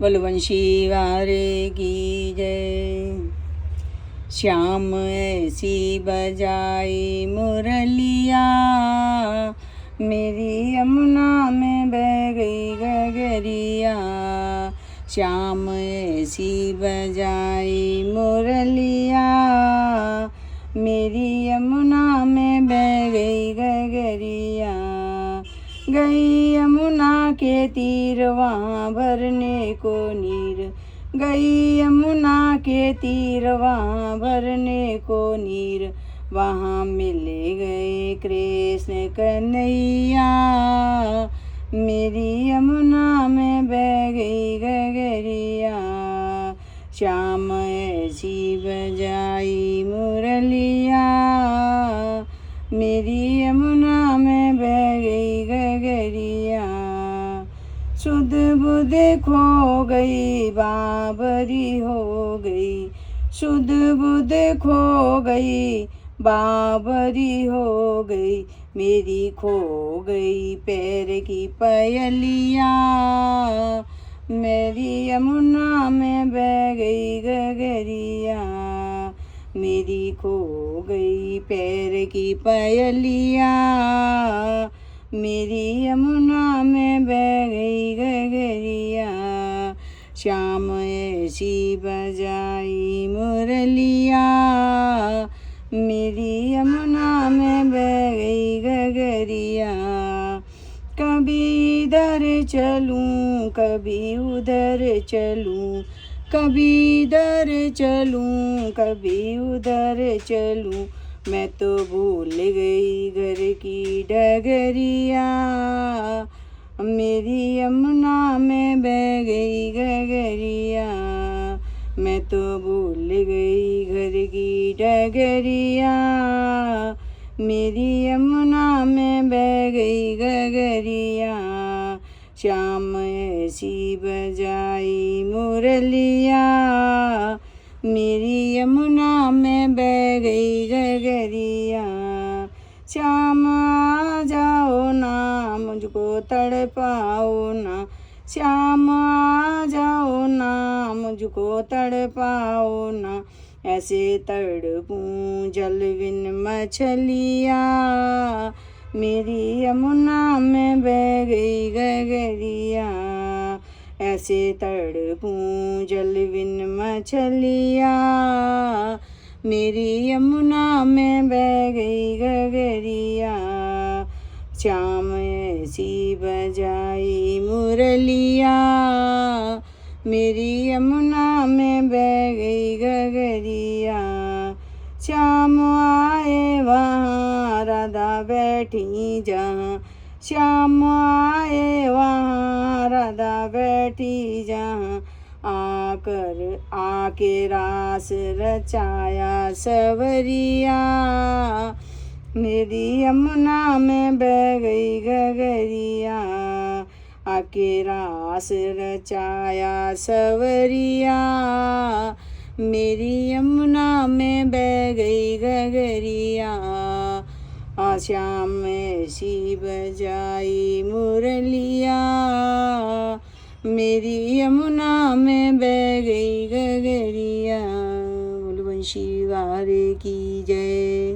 बलवंशी वारे की जय। श्याम ऐसी बजाई मुरलिया, मेरी यमुना में बह गई गगरिया। श्याम ऐसी बजाई मुरलिया, मेरी यमुना में बह गई गगरिया। गई यमुना के तीर वहाँ भरने को नीर, गई यमुना के तीर वहाँ भरने को नीर। वहाँ मिल गए कृष्ण कन्हैया, मेरी यमुना में बह गई गगरिया। श्याम ऐसी बजाई मुरलिया, मेरी यमुना में बह गई गगरिया। सुध बुध खो गई बाबरी हो गई, सुध बुध खो गई बाबरी हो गई। मेरी खो गई पैर की पयलिया, मेरी यमुना में बह गई गगरिया। मेरी खो गई पैर की पयलिया, मेरी यमुना में बह गई गगरिया। श्याम ऐसी बजाई मुरलिया, मेरी यमुना में बह गई गगरिया। कभी इधर चलूं कभी उधर चलूं, कभी इधर चलूं कभी उधर चलूं। मैं तो भूल गई घर की डगरिया, मेरी यमुना में बह गई गगरिया। मैं तो भूल गई घर की डगरिया, मेरी यमुना में बह गई गगरिया। श्याम ऐसी बजाई मुरलिया, मेरी यमुना में बह गई गगरिया। श्याम आ जाओ ना मुझको तड़पाओ ना, श्याम आ जाओ ना मुझको तड़पाओ ना। ऐसे तड़पूं जल बिन मछलिया, मेरी यमुना में बह गई गगरिया। ऐसे तड़पूं जल बिन मछलिया, मेरी यमुना में बह गई गगरिया। श्याम ऐसी बजाई मुरलिया, मेरी यमुना में बह गई गगरिया। श्याम आए वहाँ राधा बैठी जहाँ, श्याम आए वहाँ राधा बैठी जहाँ। आके रास रचाया सवरिया, मेरी यमुना में बह गई गगरिया। आके रास रचाया सवरिया, मेरी यमुना में बह गई गगरिया। श्याम ऐसी बजाई मुरलिया, मेरी यमुना में बह गई गगरिया। बलवंशी वारे की जय।